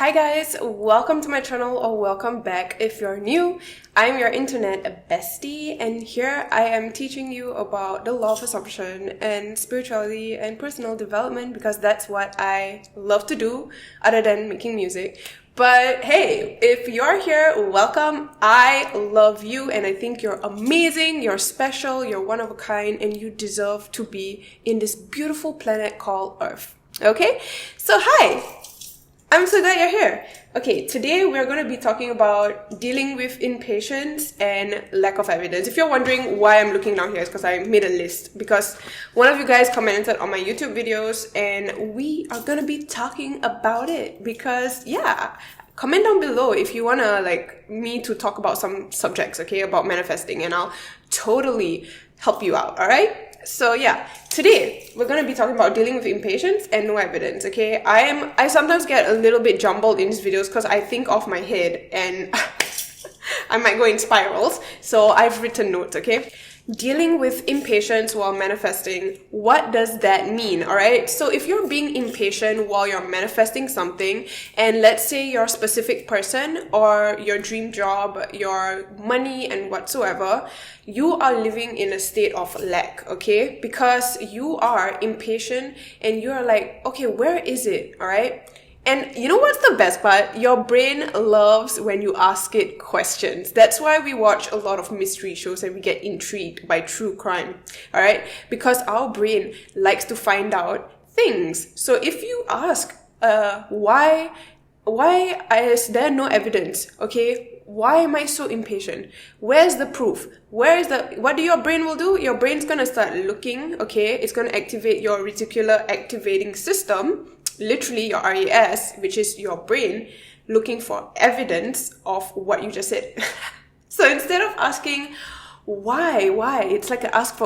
Hi guys, welcome to my channel or welcome back if you're new. I'm your internet bestie and here I am teaching you about the law of assumption and spirituality and personal development because that's what I love to do other than making music. But hey, if you're here, welcome. I love you and I think you're amazing, you're special, you're one of a kind and you deserve to be in this beautiful planet called Earth. Okay? So hi! I'm so glad you're here. Okay, today we're going to be talking about dealing with impatience and lack of evidence. If you're wondering why I'm looking down here, it's because I made a list. Because one of you guys commented on my YouTube videos and we are going to be talking about it. Because, yeah, comment down below if you want to, me to talk about some subjects, okay, about manifesting. And I'll totally help you out, alright? So yeah, today we're going to be talking about dealing with impatience and no evidence, okay? I sometimes get a little bit jumbled in these videos because I think off my head and I might go in spirals. So I've written notes, okay? Dealing with impatience while manifesting, what does that mean, all right? So if you're being impatient while you're manifesting something, and let's say you're a specific person or your dream job, your money and whatsoever, you are living in a state of lack, okay? Because you are impatient and you're like, okay, where is it, all right? And you know what's the best part? Your brain loves when you ask it questions. That's why we watch a lot of mystery shows and we get intrigued by true crime, all right? Because our brain likes to find out things. So if you ask, why is there no evidence, okay? Why am I so impatient? Where's the proof? What do your brain will do? Your brain's gonna start looking, okay? It's gonna activate your reticular activating system, literally your RAS, which is your brain, looking for evidence of what you just said. So instead of asking, why, it's like an ask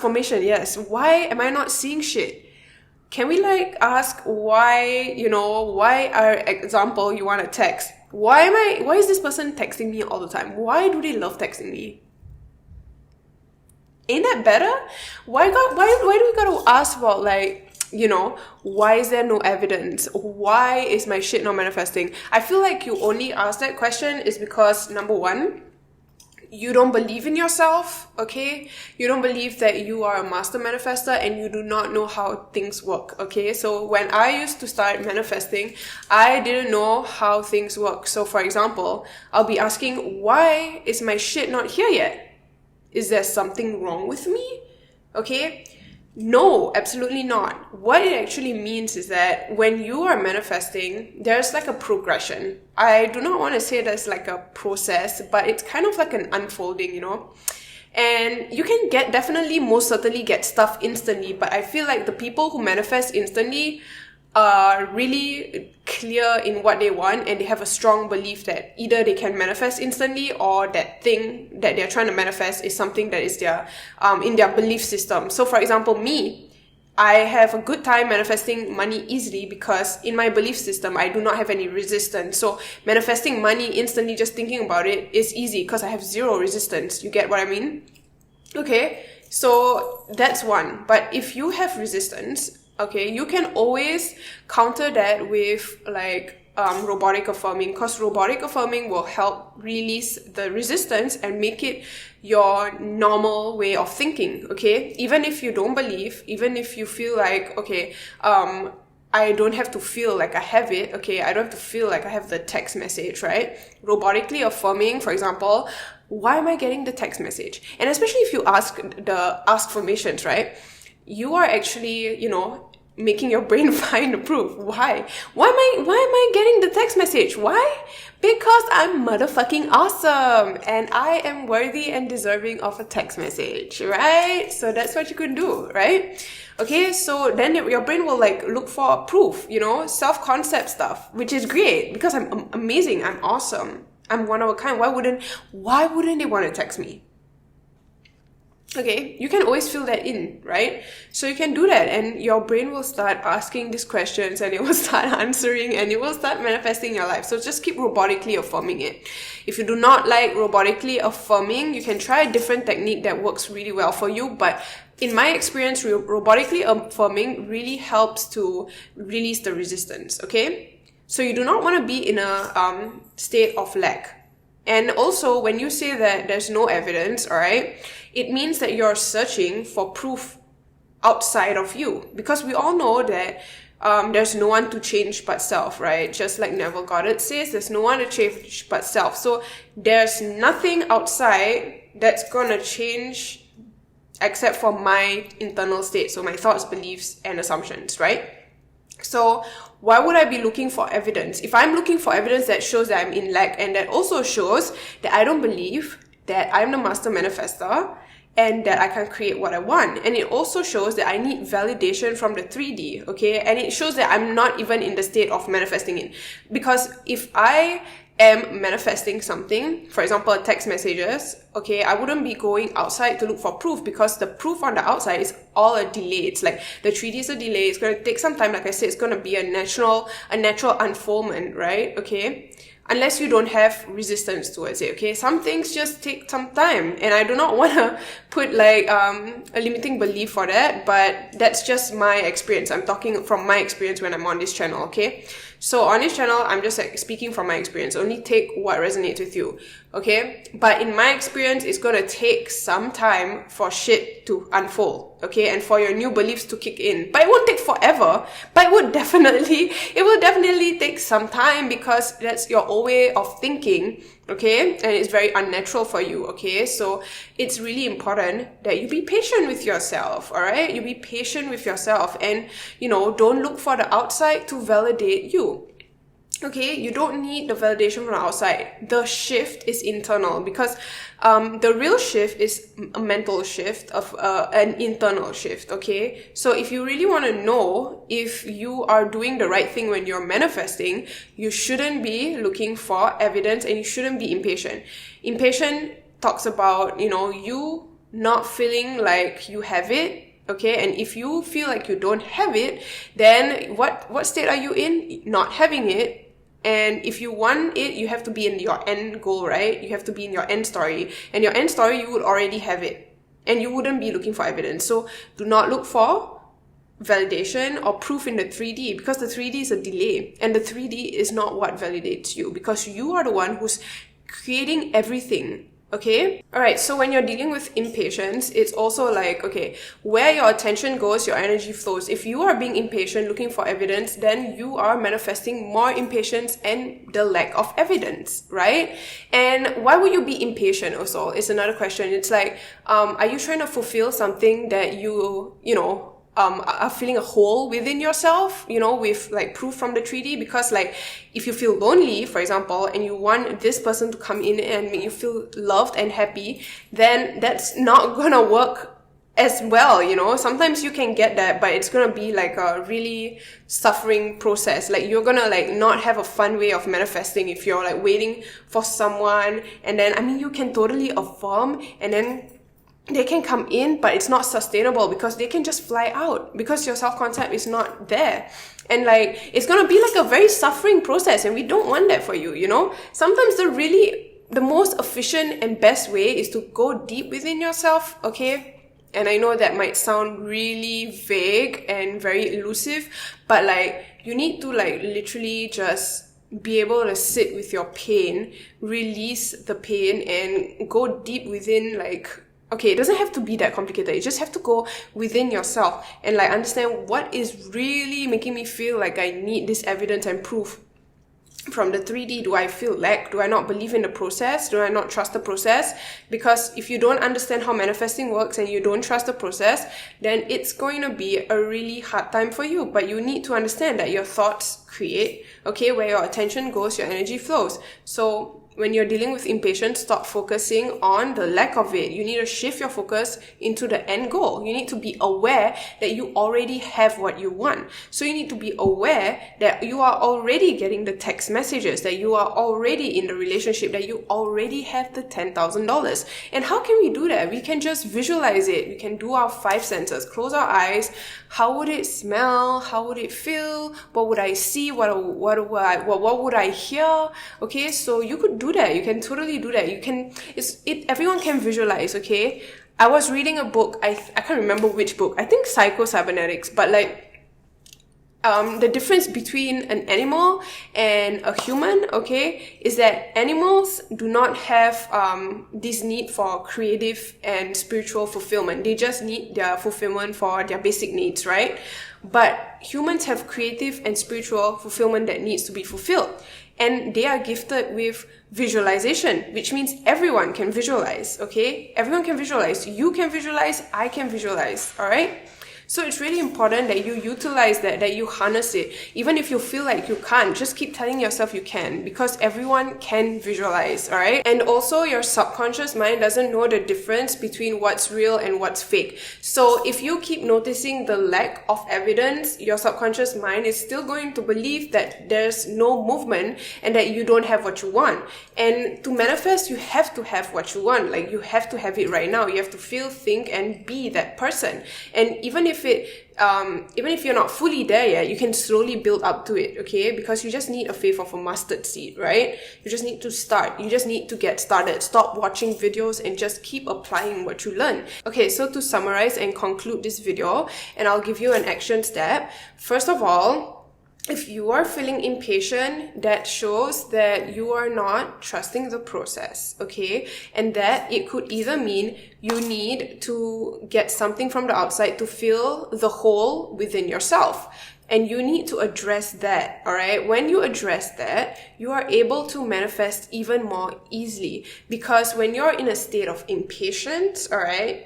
formation, yes. Why am I not seeing shit? Can we ask why, example, you want to text. Why is this person texting me all the time? Why do they love texting me? Ain't that better? Why do we gotta ask about why is there no evidence? Why is my shit not manifesting? I feel like you only ask that question is because, number one, you don't believe in yourself, okay? You don't believe that you are a master manifester and you do not know how things work, okay? So when I used to start manifesting, I didn't know how things work. So for example, I'll be asking, why is my shit not here yet? Is there something wrong with me? Okay? No, absolutely not. What it actually means is that when you are manifesting, there's a progression. I do not want to say there's a process, but it's kind of like an unfolding, And you can definitely, most certainly get stuff instantly, but I feel like the people who manifest instantly are really clear in what they want and they have a strong belief that either they can manifest instantly or that thing that they're trying to manifest is something that is their in their belief system. So for example, me, I have a good time manifesting money easily because in my belief system, I do not have any resistance. So manifesting money instantly, just thinking about it is easy because I have zero resistance. You get what I mean? Okay, so that's one. But if you have resistance, okay, you can always counter that with robotic affirming, because robotic affirming will help release the resistance and make it your normal way of thinking, okay? Even if you don't believe, even if you feel like, okay, I don't have to feel like I have it, okay? I don't have to feel like I have the text message, right? Robotically affirming, for example, why am I getting the text message? And especially if you ask the affirmations, right? You are actually, making your brain find the proof. Why am I getting the text message? Why? Because I'm motherfucking awesome and I am worthy and deserving of a text message, right? So that's what you can do, right? Okay, so then your brain will look for proof, self-concept stuff, which is great because I'm amazing, I'm awesome, I'm one of a kind. Why wouldn't they want to text me? Okay, you can always fill that in, right? So you can do that and your brain will start asking these questions and it will start answering and it will start manifesting your life. So just keep robotically affirming it. If you do not like robotically affirming, you can try a different technique that works really well for you. But in my experience, robotically affirming really helps to release the resistance, okay? So you do not want to be in a state of lack. And also, when you say that there's no evidence, all right, it means that you're searching for proof outside of you, because we all know that there's no one to change but self, right? Just like Neville Goddard says, there's no one to change but self. So there's nothing outside that's gonna change except for my internal state, so my thoughts, beliefs, and assumptions, right? So why would I be looking for evidence? If I'm looking for evidence that shows that I'm in lack, and that also shows that I don't believe that I'm the master manifester and that I can create what I want. And it also shows that I need validation from the 3D, okay? And it shows that I'm not even in the state of manifesting it. Because if I am manifesting something, for example, text messages, okay, I wouldn't be going outside to look for proof, because the proof on the outside is all a delay. It's like the 3D is a delay. It's going to take some time. Like I said, it's going to be a natural unfoldment, right? Okay. Unless you don't have resistance towards it, okay? Some things just take some time, and I do not want to put like a limiting belief for that, but that's just my experience. I'm talking from my experience when I'm on this channel, okay? So on this channel, I'm just like speaking from my experience. Only take what resonates with you, okay? But in my experience, it's gonna take some time for shit to unfold, okay? And for your new beliefs to kick in. But it won't take forever, but it will definitely take some time, because that's your old way of thinking, okay? And it's very unnatural for you, okay? So it's really important that you be patient with yourself, all right? You be patient with yourself, and, you know, don't look for the outside to validate you. Okay, you don't need the validation from the outside. The shift is internal, because the real shift is a mental shift of an internal shift, okay? So if you really want to know if you are doing the right thing when you're manifesting, you shouldn't be looking for evidence, and you shouldn't be impatient. Impatient talks about, you know, you not feeling like you have it. Okay, and if you feel like you don't have it, then what state are you in? Not having it. And if you want it, you have to be in your end goal, right? You have to be in your end story. And your end story, you would already have it. And you wouldn't be looking for evidence. So do not look for validation or proof in the 3D, because the 3D is a delay. And the 3D is not what validates you, because you are the one who's creating everything. Okay? Alright, so when you're dealing with impatience, it's also like, okay, where your attention goes, your energy flows. If you are being impatient, looking for evidence, then you are manifesting more impatience and the lack of evidence, right? And why would you be impatient also? It's another question. It's like, are you trying to fulfill something that you know, are feeling a hole within yourself, you know, with like proof from the 3D? Because like, if you feel lonely, for example, and you want this person to come in and make you feel loved and happy, then that's not gonna work as well, you know. Sometimes you can get that, but it's gonna be like a really suffering process. Like, you're gonna like not have a fun way of manifesting if you're like waiting for someone, and then, I mean, you can totally affirm, and then they can come in, but it's not sustainable, because they can just fly out, because your self-concept is not there. And like, it's gonna be like a very suffering process, and we don't want that for you, you know? Sometimes the most efficient and best way is to go deep within yourself, okay? And I know that might sound really vague and very elusive, but like, you need to like literally just be able to sit with your pain, release the pain, and go deep within, like, okay, it doesn't have to be that complicated. You just have to go within yourself and like understand what is really making me feel like I need this evidence and proof from the 3D. Do I feel lack? Do I not believe in the process? Do I not trust the process? Because if you don't understand how manifesting works and you don't trust the process, then it's going to be a really hard time for you. But you need to understand that your thoughts create, okay, where your attention goes, your energy flows. So when you're dealing with impatience, stop focusing on the lack of it. You need to shift your focus into the end goal. You need to be aware that you already have what you want. So you need to be aware that you are already getting the text messages, that you are already in the relationship, that you already have the $10,000. And how can we do that? We can just visualize it. We can do our 5 senses. Close our eyes. How would it smell? How would it feel? What would I see? What would I hear? Okay, so you could do that. You can totally do that. You can, everyone can visualize, okay? I was reading a book, I can't remember which book, I think Psycho-Cybernetics, but like, the difference between an animal and a human, okay, is that animals do not have this need for creative and spiritual fulfillment. They just need their fulfillment for their basic needs, right? But humans have creative and spiritual fulfillment that needs to be fulfilled. And they are gifted with visualization, which means everyone can visualize, okay? Everyone can visualize. You can visualize, I can visualize, all right? So it's really important that you utilize that you harness it. Even if you feel like you can't, just keep telling yourself you can, because everyone can visualize, all right? And also your subconscious mind doesn't know the difference between what's real and what's fake. So if you keep noticing the lack of evidence, your subconscious mind is still going to believe that there's no movement and that you don't have what you want. And to manifest, you have to have what you want. Like, you have to have it right now. You have to feel, think, and be that person. And even if you're not fully there yet, you can slowly build up to it, okay? Because you just need a faith of a mustard seed, right? You just need to start. You just need to get started. Stop watching videos and just keep applying what you learn. Okay, so to summarize and conclude this video, and I'll give you an action step. First of all, if you are feeling impatient, that shows that you are not trusting the process, okay? And that it could either mean you need to get something from the outside to fill the hole within yourself. And you need to address that, all right? When you address that, you are able to manifest even more easily. Because when you're in a state of impatience, all right,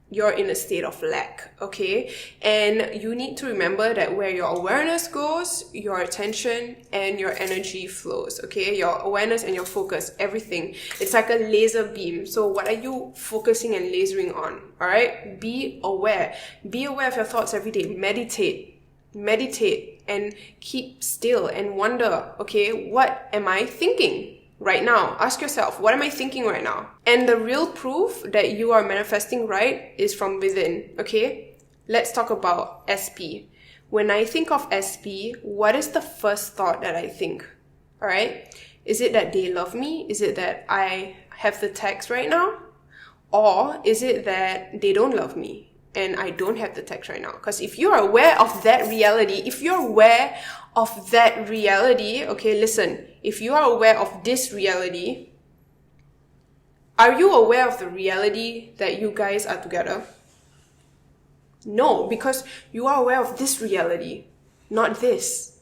you're in a state of lack, okay? And you need to remember that where your awareness goes, your attention and your energy flows, okay? Your awareness and your focus, everything. It's like a laser beam. So what are you focusing and lasering on, all right? Be aware. Be aware of your thoughts every day. Meditate and keep still and wonder, okay, what am I thinking right now? Ask yourself, what am I thinking right now? And the real proof that you are manifesting right is from within, okay? Let's talk about SP. When I think of SP, what is the first thought that I think? All right? Is it that they love me? Is it that I have the text right now? Or is it that they don't love me and I don't have the text right now? Because if you're aware of that reality, okay, listen, if you are aware of this reality, are you aware of the reality that you guys are together? No, because you are aware of this reality, not this.